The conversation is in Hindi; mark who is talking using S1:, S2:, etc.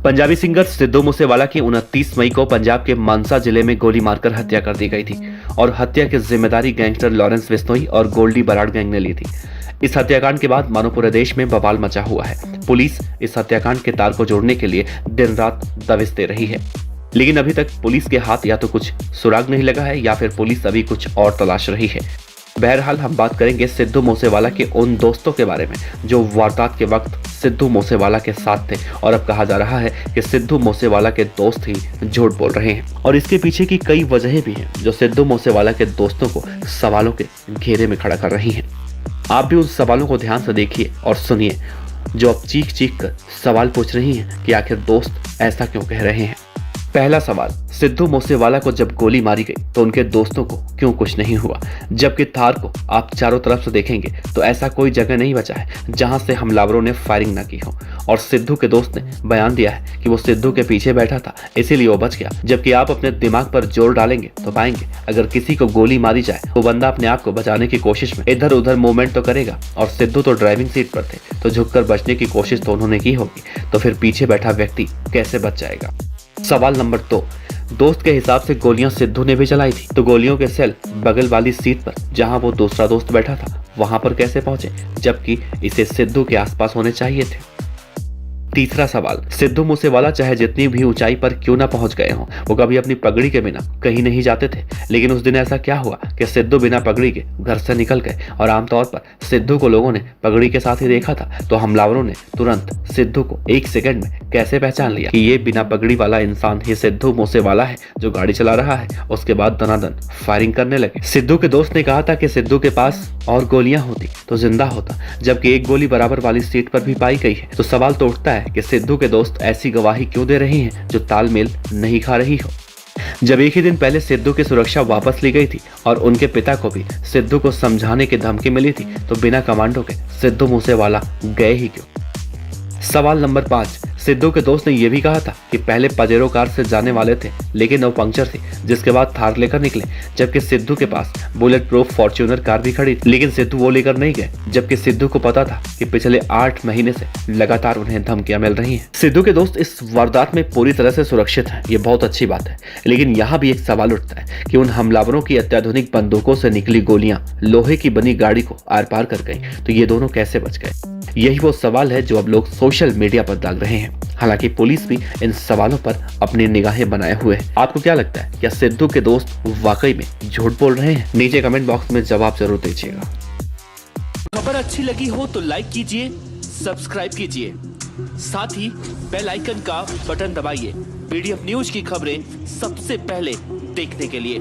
S1: पंजाबी सिंगर सिद्धू मूसेवाला की 29 मई को पंजाब के मानसा जिले में गोली मारकर हत्या कर दी गई थी और हत्या की जिम्मेदारी गैंगस्टर लॉरेंस बिश्नोई और गोल्डी बराड़ गैंग ने ली थी। इस हत्याकांड के बाद मानो पूरे देश में बवाल मचा हुआ है। पुलिस इस हत्याकांड के तार को जोड़ने के लिए दिन रात दबिश दे रही है, लेकिन अभी तक पुलिस के हाथ या तो कुछ सुराग नहीं लगा है या फिर पुलिस अभी कुछ और तलाश रही है। बहरहाल हम बात करेंगे सिद्धू मूसेवाला के उन दोस्तों के बारे में जो वारदात के वक्त सिद्धू मूसेवाला के साथ थे और अब कहा जा रहा है कि सिद्धू मूसेवाला के दोस्त ही झूठ बोल रहे हैं और इसके पीछे की कई वजहें भी हैं जो सिद्धू मूसेवाला के दोस्तों को सवालों के घेरे में खड़ा कर रही हैं। आप भी उन सवालों को ध्यान से देखिए और सुनिए जो अब चीख चीख कर सवाल पूछ रही हैं कि आखिर दोस्त ऐसा क्यों कह रहे हैं। पहला सवाल, सिद्धू मूसेवाला को जब गोली मारी गई तो उनके दोस्तों को क्यों कुछ नहीं हुआ, जबकि थार को आप चारों तरफ से देखेंगे तो ऐसा कोई जगह नहीं बचा है जहां से हमलावरों ने फायरिंग न की हो। और सिद्धू के दोस्त ने बयान दिया है कि वो सिद्धू के पीछे बैठा था इसीलिए वो बच गया, जबकि आप अपने दिमाग पर जोर डालेंगे तो पाएंगे अगर किसी को गोली मारी जाए तो बंदा अपने आप को बचाने की कोशिश में इधर उधर मूवमेंट तो करेगा और सिद्धू तो ड्राइविंग सीट पर थे तो झुककर बचने की कोशिश तो उन्होंने की होगी, तो फिर पीछे बैठा व्यक्ति कैसे बच जाएगा। सवाल नंबर 2, दोस्त के हिसाब से गोलियां सिद्धू ने भी चलाई थी तो गोलियों के सेल बगल वाली सीट पर जहां वो दूसरा दोस्त बैठा था वहां पर कैसे पहुंचे, जबकि इसे सिद्धू के आसपास होने चाहिए थे। तीसरा सवाल, सिद्धू मूसेवाला चाहे जितनी भी ऊंचाई पर क्यों ना पहुंच गए हों, वो कभी अपनी पगड़ी के बिना कहीं नहीं जाते थे, लेकिन उस दिन ऐसा क्या हुआ कि सिद्धू बिना पगड़ी के घर से निकल गए और आमतौर पर सिद्धू को लोगों ने पगड़ी के साथ ही देखा था, तो हमलावरों ने तुरंत सिद्धू को 1 सेकंड में कैसे पहचान लिया कि ये बिना पगड़ी वाला इंसान ही सिद्धू मूसेवाला है जो गाड़ी चला रहा है। उसके बाद दनादन फायरिंग करने लगे। सिद्धू के दोस्त ने कहा था कि सिद्धू के पास और गोलियां होती तो जिंदा होता, जबकि एक गोली बराबर वाली सीट पर भी पाई गई है। तो सवाल तो उठता है कि सिद्धू के दोस्त ऐसी गवाही क्यों दे रहे हैं जो तालमेल नहीं खा रही हो। जब एक ही दिन पहले सिद्धू की सुरक्षा वापस ली गई थी और उनके पिता को भी सिद्धू को समझाने की धमकी मिली थी तो बिना कमांडो के सिद्धू मूसेवाला गए ही क्यों। सवाल नंबर 5, सिद्धू के दोस्त ने यह भी कहा था कि पहले पजेरो कार से जाने वाले थे लेकिन वो पंक्चर थी, जिसके बाद थार लेकर निकले, जबकि सिद्धू के पास बुलेट प्रूफ फॉर्च्यूनर कार भी खड़ी थी, लेकिन सिद्धू वो लेकर नहीं गए, जबकि सिद्धू को पता था कि पिछले 8 महीने से लगातार उन्हें धमकियां मिल रही हैं। सिद्धू के दोस्त इस वारदात में पूरी तरह से सुरक्षित हैं, ये बहुत अच्छी बात है, लेकिन यहाँ भी एक सवाल उठता है कि उन हमलावरों की अत्याधुनिक बंदूकों से निकली गोलियां लोहे की बनी गाड़ी को आर पार कर गई, तो ये दोनों कैसे बच गए। यही वो सवाल है जो अब लोग सोशल मीडिया पर दाग रहे हैं। हालांकि पुलिस भी इन सवालों पर अपनी निगाहें बनाए हुए है। आपको क्या लगता है, क्या सिद्धू के दोस्त वाकई में झूठ बोल रहे हैं? नीचे कमेंट बॉक्स में जवाब जरूर दीजिएगा।
S2: खबर अच्छी लगी हो तो लाइक कीजिए, सब्सक्राइब कीजिए, साथ ही बेल आइकन का बटन दबाइए पीडीएफ न्यूज की खबरें सबसे पहले देखने के लिए।